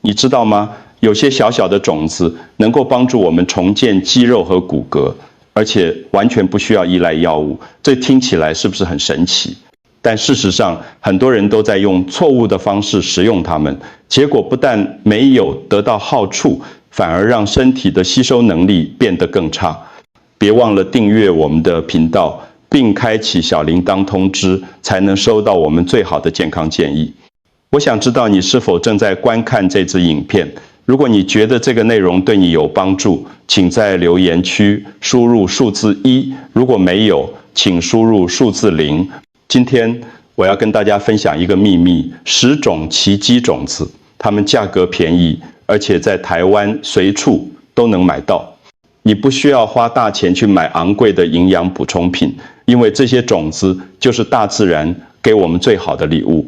你知道吗？有些小小的种子能够帮助我们重建肌肉和骨骼，而且完全不需要依赖药物。这听起来是不是很神奇？但事实上，很多人都在用错误的方式食用它们，结果不但没有得到好处，反而让身体的吸收能力变得更差。别忘了订阅我们的频道，并开启小铃铛通知，才能收到我们最好的健康建议。我想知道你是否正在观看这支影片。如果你觉得这个内容对你有帮助，请在留言区输入数字1，如果没有，请输入数字0。今天我要跟大家分享一个秘密：10种奇迹种子，它们价格便宜，而且在台湾随处都能买到。你不需要花大钱去买昂贵的营养补充品，因为这些种子就是大自然给我们最好的礼物。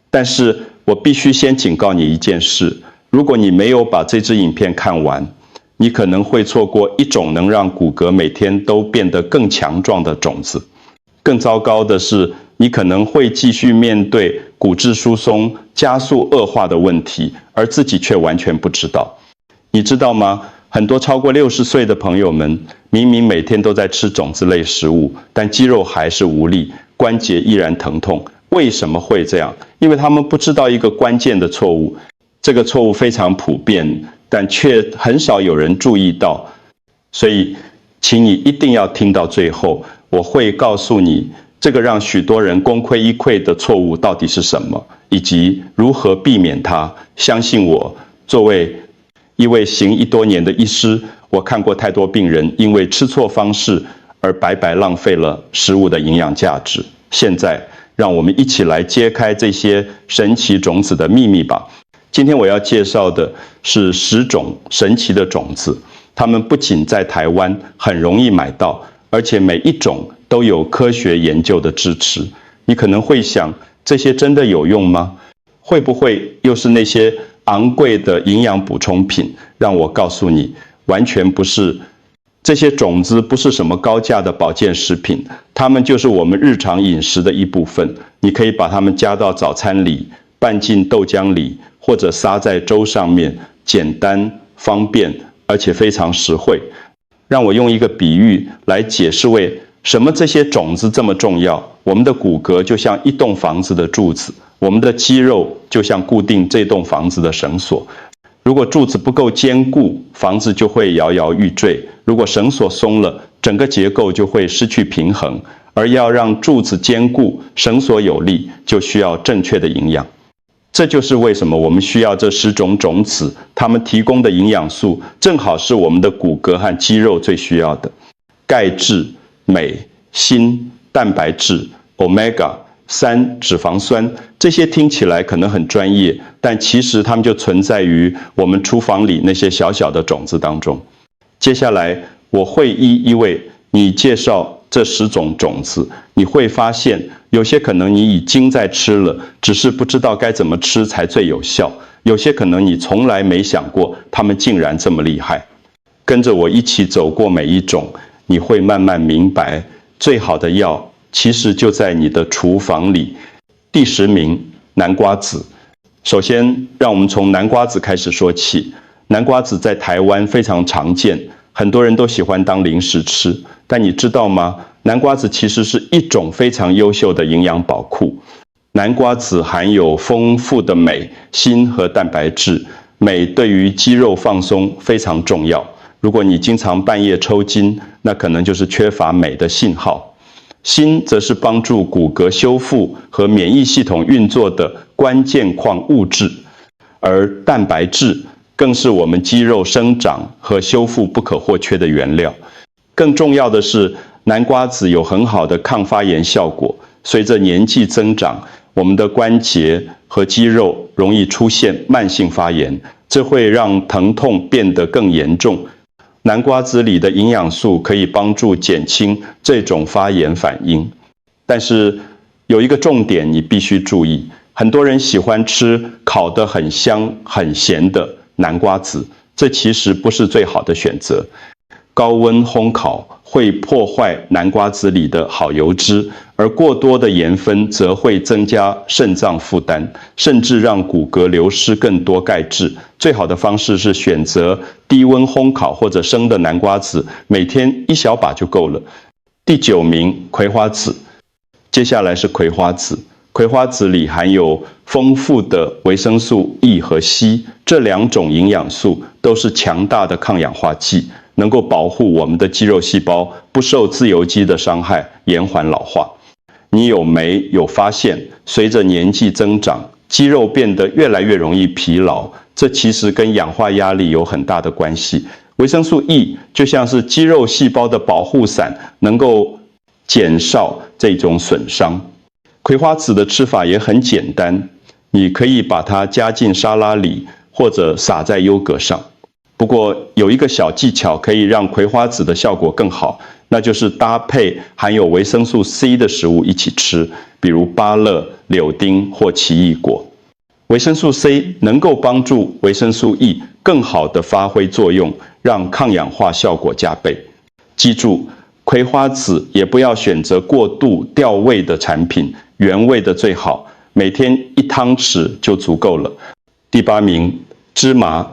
但是我必须先警告你一件事，如果你没有把这支影片看完，你可能会错过一种能让骨骼每天都变得更强壮的种子。更糟糕的是，你可能会继续面对骨质疏松加速恶化的问题，而自己却完全不知道。你知道吗？很多超过60岁的朋友们，明明每天都在吃种子类食物，但肌肉还是无力，关节依然疼痛。为什么会这样？因为他们不知道一个关键的错误。这个错误非常普遍，但却很少有人注意到。所以，请你一定要听到最后，我会告诉你这个让许多人功亏一篑的错误到底是什么，以及如何避免它。相信我，作为一位行医多年的医师，我看过太多病人因为吃错方式而白白浪费了食物的营养价值。现在，让我们一起来揭开这些神奇种子的秘密吧。今天我要介绍的是10种神奇的种子，它们不仅在台湾很容易买到，而且每一种都有科学研究的支持。你可能会想，这些真的有用吗？会不会又是那些昂贵的营养补充品？让我告诉你，完全不是。这些种子不是什么高价的保健食品，它们就是我们日常饮食的一部分。你可以把它们加到早餐里，拌进豆浆里，或者撒在粥上面，简单、方便，而且非常实惠。让我用一个比喻来解释为什么这些种子这么重要。我们的骨骼就像一栋房子的柱子，我们的肌肉就像固定这栋房子的绳索。如果柱子不够坚固，房子就会摇摇欲坠；如果绳索松了，整个结构就会失去平衡。而要让柱子坚固、绳索有力，就需要正确的营养。这就是为什么我们需要这10种种子，它们提供的营养素正好是我们的骨骼和肌肉最需要的：钙质、镁、锌、蛋白质、Omega-3脂肪酸。这些听起来可能很专业，但其实它们就存在于我们厨房里那些小小的种子当中。接下来我会一一为你介绍这10种种子，你会发现有些可能你已经在吃了，只是不知道该怎么吃才最有效；有些可能你从来没想过，它们竟然这么厉害。跟着我一起走过每一种，你会慢慢明白，最好的药其实就在你的厨房里。第10名，南瓜子。首先，让我们从南瓜子开始说起。南瓜子在台湾非常常见，很多人都喜欢当零食吃。但你知道吗？南瓜子其实是一种非常优秀的营养宝库。南瓜子含有丰富的镁、锌和蛋白质。镁对于肌肉放松非常重要。如果你经常半夜抽筋，那可能就是缺乏镁的信号。锌则是帮助骨骼修复和免疫系统运作的关键矿物质，而蛋白质更是我们肌肉生长和修复不可或缺的原料。更重要的是，南瓜子有很好的抗发炎效果。随着年纪增长，我们的关节和肌肉容易出现慢性发炎，这会让疼痛变得更严重。南瓜子里的营养素可以帮助减轻这种发炎反应。但是有一个重点你必须注意，很多人喜欢吃烤得很香很咸的南瓜子，这其实不是最好的选择。高温烘烤会破坏南瓜子里的好油脂，而过多的盐分则会增加肾脏负担，甚至让骨骼流失更多钙质。最好的方式是选择低温烘烤或者生的南瓜子，每天1小把就够了。第9名，葵花籽。接下来是葵花籽。葵花籽里含有丰富的维生素 E 和硒，这2种营养素都是强大的抗氧化剂，能够保护我们的肌肉细胞不受自由基的伤害，延缓老化。你有没有发现，随着年纪增长，肌肉变得越来越容易疲劳？这其实跟氧化压力有很大的关系。维生素 E 就像是肌肉细胞的保护伞，能够减少这种损伤。葵花籽的吃法也很简单，你可以把它加进沙拉里，或者撒在优格上。不过有一个小技巧可以让葵花籽的效果更好，那就是搭配含有维生素 C 的食物一起吃，比如芭乐、柳丁或奇异果。维生素 C 能够帮助维生素 E 更好地发挥作用，让抗氧化效果加倍。记住，葵花籽也不要选择过度调味的产品，原味的最好，每天1汤匙就足够了。第8名，芝麻。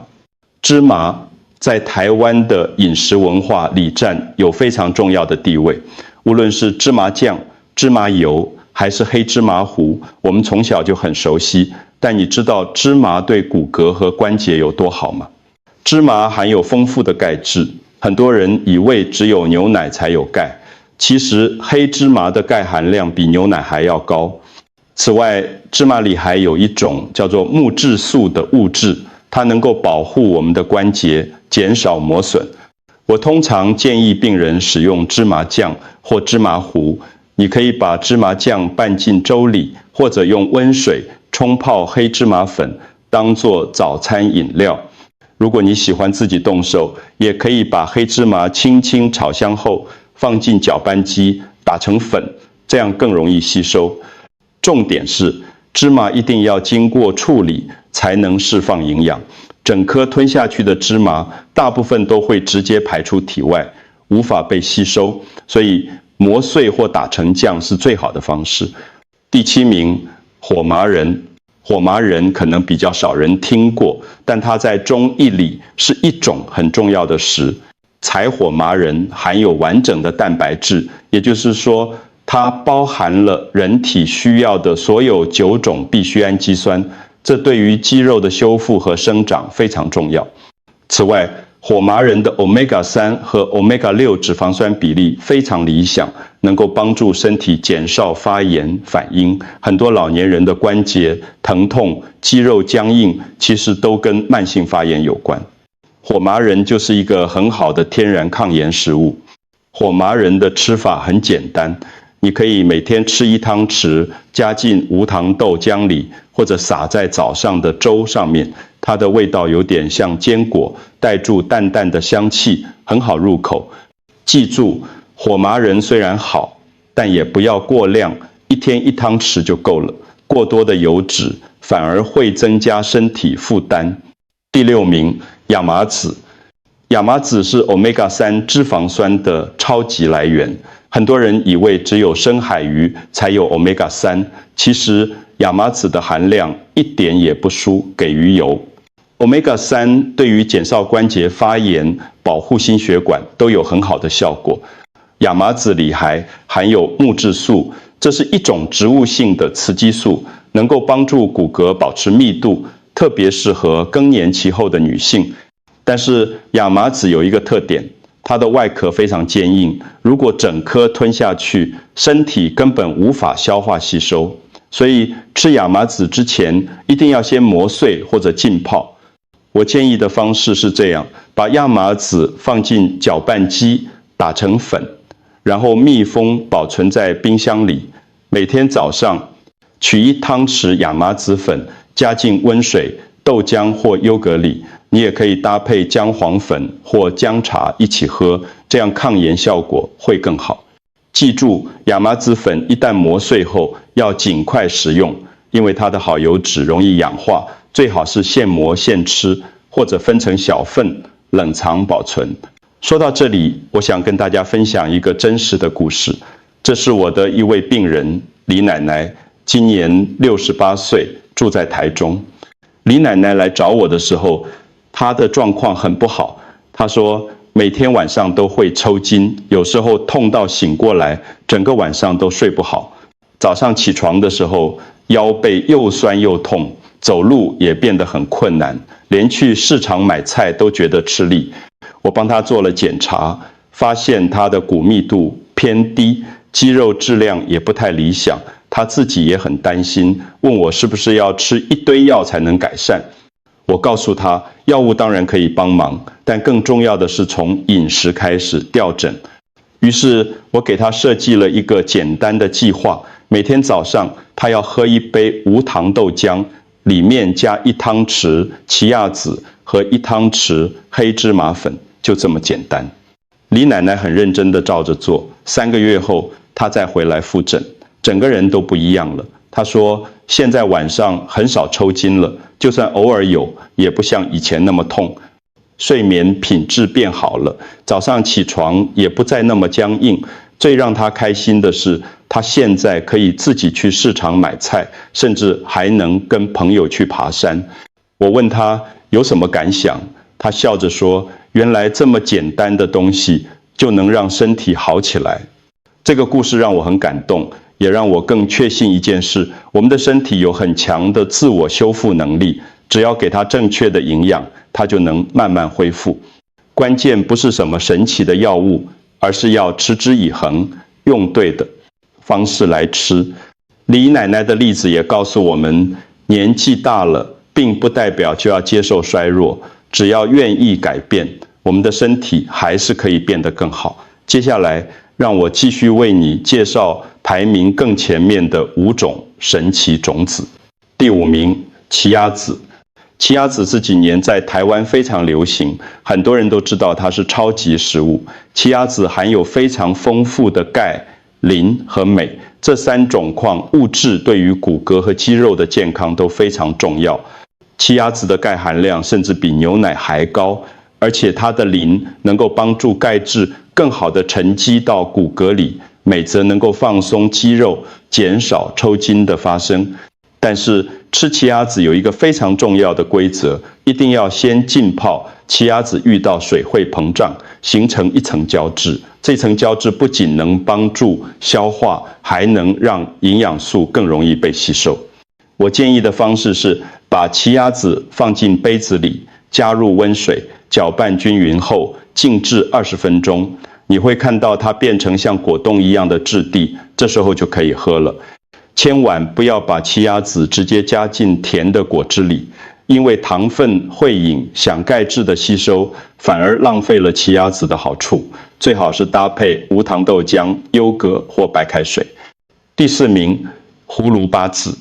芝麻在台湾的饮食文化里有非常重要的地位，无论是芝麻酱、芝麻油还是黑芝麻糊，我们从小就很熟悉。但你知道芝麻对骨骼和关节有多好吗？芝麻含有丰富的钙质，很多人以为只有牛奶才有钙，其实黑芝麻的钙含量比牛奶还要高。此外，芝麻里还有一种叫做木质素的物质，它能够保护我们的关节，减少磨损。我通常建议病人使用芝麻酱或芝麻糊，你可以把芝麻酱拌进粥里，或者用温水冲泡黑芝麻粉，当作早餐饮料。如果你喜欢自己动手，也可以把黑芝麻轻轻炒香后，放进搅拌机打成粉，这样更容易吸收。重点是，芝麻一定要经过处理，才能释放营养。整颗吞下去的芝麻，大部分都会直接排出体外，无法被吸收，所以磨碎或打成酱是最好的方式。第7名，火麻仁。火麻仁可能比较少人听过，但它在中医里是一种很重要的食。柴火麻仁含有完整的蛋白质，也就是说，它包含了人体需要的所有9种必需氨基酸，这对于肌肉的修复和生长非常重要。此外，火麻仁的 Omega-3 和 Omega-6 脂肪酸比例非常理想，能够帮助身体减少发炎反应。很多老年人的关节疼痛、肌肉僵硬，其实都跟慢性发炎有关。火麻仁就是一个很好的天然抗炎食物。火麻仁的吃法很简单，你可以每天吃1汤匙，加进无糖豆浆里，或者撒在早上的粥上面。它的味道有点像坚果，带住淡淡的香气，很好入口。记住，火麻仁虽然好，但也不要过量，1天1汤匙就够了。过多的油脂反而会增加身体负担。第6名，亚麻籽。亚麻籽是 Omega-3 脂肪酸的超级来源。很多人以为只有深海鱼才有 Omega-3，其实亚麻籽的含量一点也不输给鱼油。Omega-3 对于减少关节发炎、保护心血管都有很好的效果。亚麻籽里还含有木质素，这是一种植物性的雌激素，能够帮助骨骼保持密度，特别适合更年期后的女性。但是亚麻籽有一个特点，它的外壳非常坚硬，如果整颗吞下去，身体根本无法消化吸收。所以吃亚麻籽之前，一定要先磨碎或者浸泡。我建议的方式是这样：把亚麻籽放进搅拌机打成粉，然后密封保存在冰箱里。每天早上取1汤匙亚麻籽粉，加进温水、豆浆或优格里。你也可以搭配姜黄粉或姜茶一起喝，这样抗炎效果会更好。记住，亚麻籽粉一旦磨碎后，要尽快食用，因为它的好油脂容易氧化，最好是现磨现吃，或者分成小份冷藏保存。说到这里，我想跟大家分享一个真实的故事。这是我的一位病人李奶奶，今年68岁，住在台中。李奶奶来找我的时候，她的状况很不好。她说每天晚上都会抽筋，有时候痛到醒过来，整个晚上都睡不好。早上起床的时候，腰背又酸又痛，走路也变得很困难，连去市场买菜都觉得吃力。我帮她做了检查，发现她的骨密度偏低，肌肉质量也不太理想，她自己也很担心，问我是不是要吃一堆药才能改善。我告诉她，药物当然可以帮忙，但更重要的是从饮食开始调整。于是我给她设计了一个简单的计划，每天早上她要喝一杯无糖豆浆，里面加1汤匙奇亚籽和1汤匙黑芝麻粉，就这么简单。李奶奶很认真地照着做，3个月后她再回来复诊，整个人都不一样了。她说现在晚上很少抽筋了，就算偶尔有，也不像以前那么痛，睡眠品质变好了，早上起床也不再那么僵硬。最让她开心的是，她现在可以自己去市场买菜，甚至还能跟朋友去爬山。我问她有什么感想，她笑着说，原来这么简单的东西就能让身体好起来。这个故事让我很感动，也让我更确信一件事，我们的身体有很强的自我修复能力，只要给它正确的营养，它就能慢慢恢复。关键不是什么神奇的药物，而是要持之以恒，用对的方式来吃。李奶奶的例子也告诉我们，年纪大了并不代表就要接受衰弱，只要愿意改变，我们的身体还是可以变得更好。接下来让我继续为你介绍排名更前面的5种神奇种子。第5名，奇亚籽。奇亚籽这几年在台湾非常流行，很多人都知道它是超级食物。奇亚籽含有非常丰富的钙、磷和镁，这3种矿物质对于骨骼和肌肉的健康都非常重要。奇亚籽的钙含量甚至比牛奶还高，而且它的磷能够帮助钙质更好地沉积到骨骼里，镁则能够放松肌肉，减少抽筋的发生。但是吃奇亚籽有一个非常重要的规则，一定要先浸泡，奇亚籽遇到水会膨胀，形成一层胶质。这层胶质不仅能帮助消化，还能让营养素更容易被吸收。我建议的方式是把奇亚籽放进杯子里，加入温水，搅拌均匀后静置20分钟，你会看到它变成像果冻一样的质地，这时候就可以喝了。千万不要把奇亚籽直接加进甜的果汁里，因为糖分会影响钙质的吸收，反而浪费了奇亚籽的好处。最好是搭配无糖豆浆、优格或白开水。第4名，葫芦巴籽。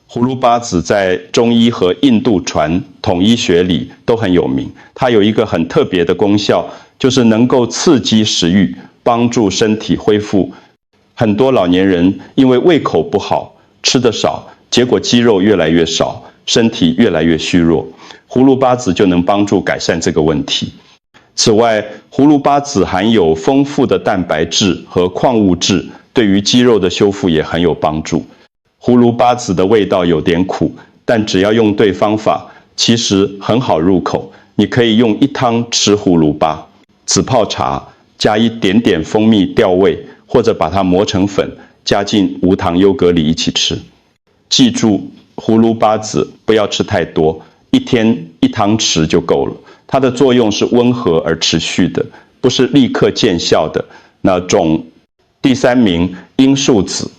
葫芦巴籽在中医和印度传统医学里都很有名，它有一个很特别的功效，就是能够刺激食欲，帮助身体恢复。很多老年人因为胃口不好，吃得少，结果肌肉越来越少，身体越来越虚弱。葫芦巴籽就能帮助改善这个问题。此外，葫芦巴籽含有丰富的蛋白质和矿物质，对于肌肉的修复也很有帮助。葫芦巴籽的味道有点苦，但只要用对方法，其实很好入口。你可以用1汤匙葫芦巴，紫泡茶，加一点点蜂蜜调味，或者把它磨成粉，加进无糖优格里一起吃。记住，葫芦巴籽不要吃太多，1天1汤匙就够了。它的作用是温和而持续的，不是立刻见效的那种。第3名，罂粟籽。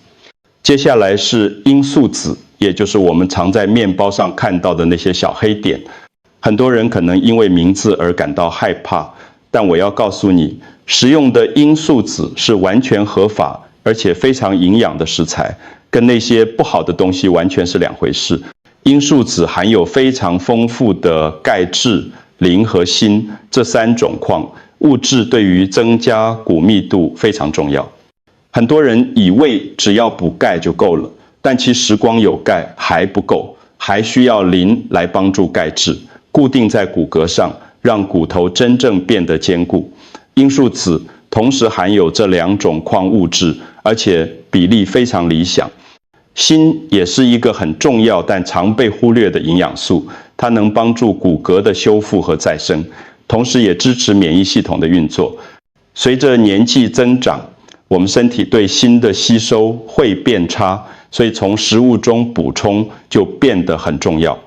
接下来是罂粟籽，也就是我们常在面包上看到的那些小黑点。很多人可能因为名字而感到害怕，但我要告诉你，食用的罂粟籽是完全合法而且非常营养的食材，跟那些不好的东西完全是2回事。罂粟籽含有非常丰富的钙质、磷和锌这3种矿物质，对于增加骨密度非常重要。很多人以为只要补钙就够了，但其实光有钙还不够，还需要磷来帮助钙质固定在骨骼上，让骨头真正变得坚固。罂粟籽同时含有这2种矿物质，而且比例非常理想。锌也是一个很重要但常被忽略的营养素，它能帮助骨骼的修复和再生，同时也支持免疫系统的运作。随着年纪增长，我们身体对锌的吸收会变差，所以从食物中补充就变得很重要。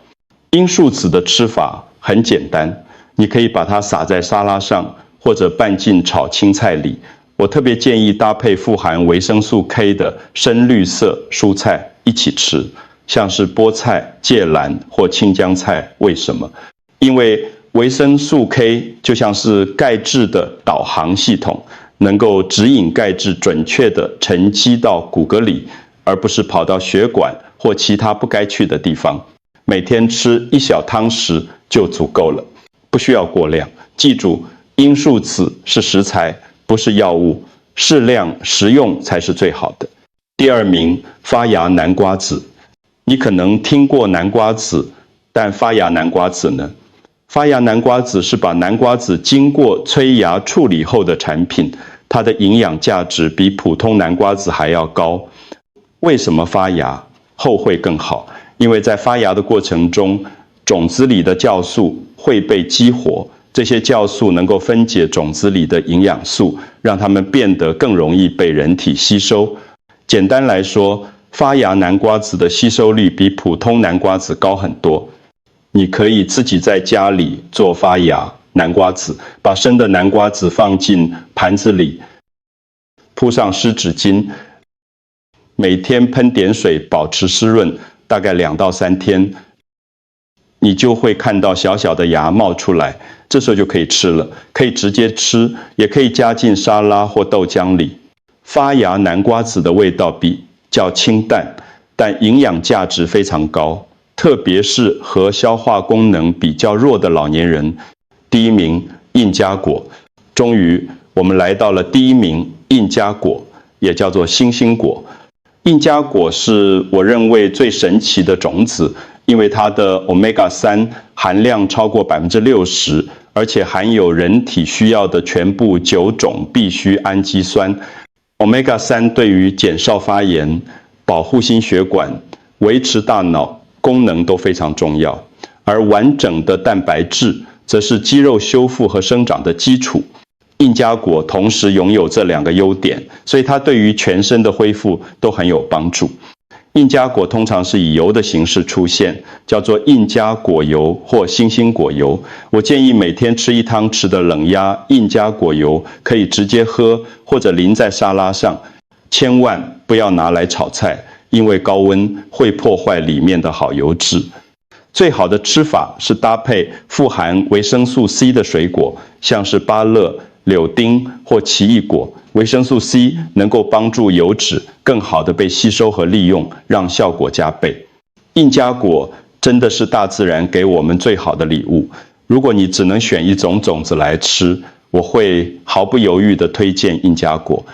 罂粟籽的吃法很简单，你可以把它撒在沙拉上，或者拌进炒青菜里。我特别建议搭配富含维生素 K 的深绿色蔬菜一起吃，像是菠菜、芥蓝或青江菜。为什么？因为维生素 K 就像是钙质的导航系统，能够指引钙质准确地沉积到骨骼里，而不是跑到血管或其他不该去的地方。每天吃1小汤匙就足够了，不需要过量。记住，罂粟籽是食材，不是药物，适量食用才是最好的。第2名，发芽南瓜籽。你可能听过南瓜籽，但发芽南瓜籽呢？发芽南瓜籽是把南瓜籽经过催芽处理后的产品，它的营养价值比普通南瓜籽还要高。为什么发芽后会更好？因为在发芽的过程中，种子里的酵素会被激活，这些酵素能够分解种子里的营养素，让它们变得更容易被人体吸收。简单来说，发芽南瓜籽的吸收率比普通南瓜籽高很多。你可以自己在家里做发芽南瓜籽，把生的南瓜籽放进盘子里，铺上湿纸巾，每天喷点水保持湿润，大概2到3天，你就会看到小小的芽冒出来，这时候就可以吃了，可以直接吃，也可以加进沙拉或豆浆里。发芽南瓜籽的味道比较清淡，但营养价值非常高，特别是和消化功能比较弱的老年人。第1名，印加果。终于，我们来到了第1名，印加果，也叫做星星果。印加果是我认为最神奇的种子，因为它的 Omega-3 含量超过60%，而且含有人体需要的全部9种必需氨基酸。Omega-3 对于减少发炎、保护心血管、维持大脑功能都非常重要，而完整的蛋白质则是肌肉修复和生长的基础。印加果同时拥有这2个优点，所以它对于全身的恢复都很有帮助。印加果通常是以油的形式出现，叫做印加果油或星星果油。我建议每天吃1汤匙的冷压印加果油，可以直接喝或者淋在沙拉上，千万不要拿来炒菜，因为高温会破坏里面的好油脂。最好的吃法是搭配富含维生素 C 的水果，像是芭乐、柳丁或奇异果。维生素 C 能够帮助油脂更好地被吸收和利用，让效果加倍。印加果真的是大自然给我们最好的礼物。如果你只能选1种种子来吃，我会毫不犹豫地推荐印加果。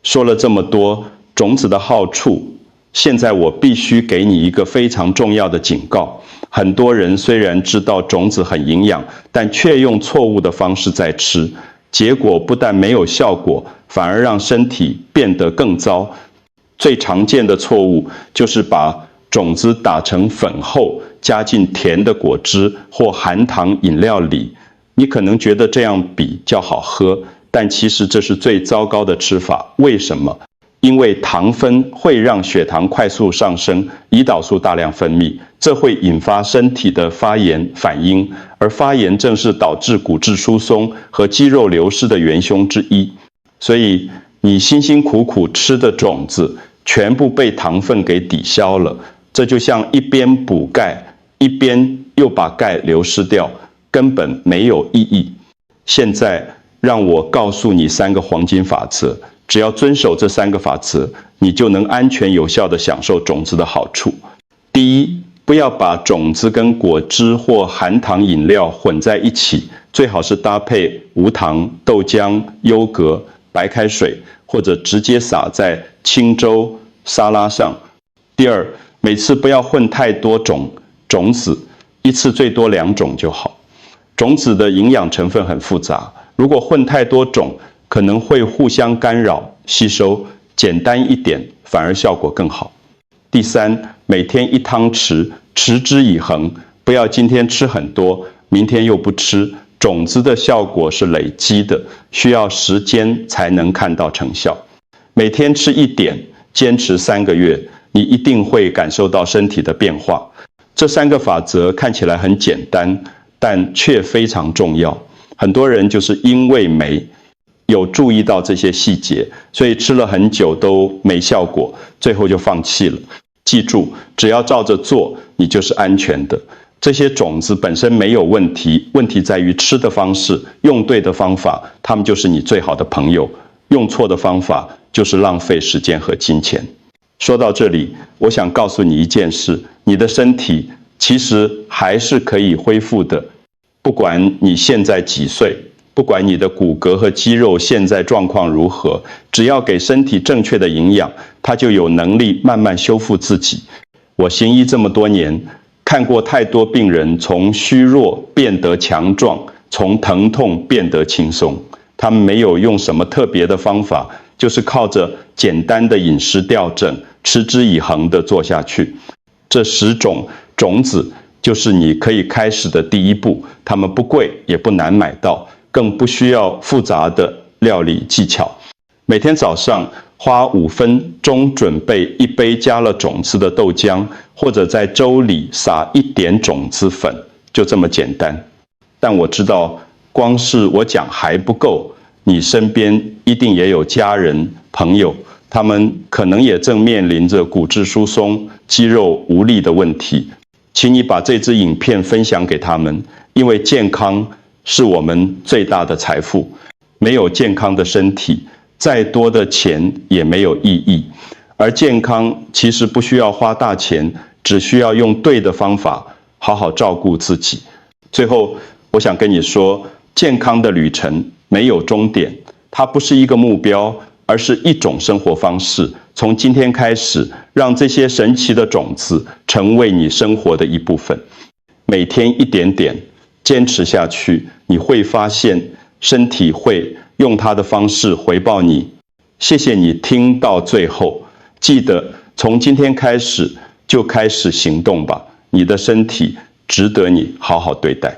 说了这么多种子的好处，现在我必须给你一个非常重要的警告。很多人虽然知道种子很营养，但却用错误的方式在吃，结果不但没有效果，反而让身体变得更糟。最常见的错误就是把种子打成粉后，加进甜的果汁或含糖饮料里。你可能觉得这样比较好喝，但其实这是最糟糕的吃法。为什么？因为糖分会让血糖快速上升，胰岛素大量分泌，这会引发身体的发炎反应，而发炎正是导致骨质疏松和肌肉流失的元凶之一。所以你辛辛苦苦吃的种子全部被糖分给抵消了，这就像一边补钙，一边又把钙流失掉，根本没有意义。现在让我告诉你3个黄金法则，只要遵守这3个法则，你就能安全有效地享受种子的好处。第一，不要把种子跟果汁或含糖饮料混在一起，最好是搭配无糖豆浆、优格、白开水，或者直接撒在清粥、沙拉上。第二，每次不要混太多种子，一次最多2种就好。种子的营养成分很复杂，如果混太多种，可能会互相干扰吸收，简单一点反而效果更好。第三，每天1汤匙，持之以恒，不要今天吃很多，明天又不吃。种子的效果是累积的，需要时间才能看到成效。每天吃1点，坚持3个月，你一定会感受到身体的变化。这3个法则看起来很简单，但却非常重要。很多人就是因为没有注意到这些细节，所以吃了很久都没效果，最后就放弃了。记住，只要照着做，你就是安全的。这些种子本身没有问题，问题在于吃的方式，用对的方法，它们就是你最好的朋友；用错的方法，就是浪费时间和金钱。说到这里，我想告诉你一件事，你的身体其实还是可以恢复的。不管你现在几岁，不管你的骨骼和肌肉现在状况如何，只要给身体正确的营养，它就有能力慢慢修复自己。我行医这么多年，看过太多病人从虚弱变得强壮，从疼痛变得轻松。他们没有用什么特别的方法，就是靠着简单的饮食调整，持之以恒地做下去。这10种种子就是你可以开始的第一步，它们不贵也不难买到，更不需要复杂的料理技巧。每天早上花5分钟准备1杯加了种子的豆浆，或者在粥里撒1点种子粉，就这么简单。但我知道，光是我讲还不够，你身边一定也有家人、朋友，他们可能也正面临着骨质疏松、肌肉无力的问题。请你把这支影片分享给他们，因为健康是我们最大的财富。没有健康的身体，再多的钱也没有意义。而健康其实不需要花大钱，只需要用对的方法，好好照顾自己。最后，我想跟你说，健康的旅程没有终点，它不是一个目标，而是一种生活方式。从今天开始，让这些神奇的种子成为你生活的一部分。每天一点点，坚持下去，你会发现身体会用它的方式回报你。谢谢你听到最后，记得从今天开始就开始行动吧，你的身体值得你好好对待。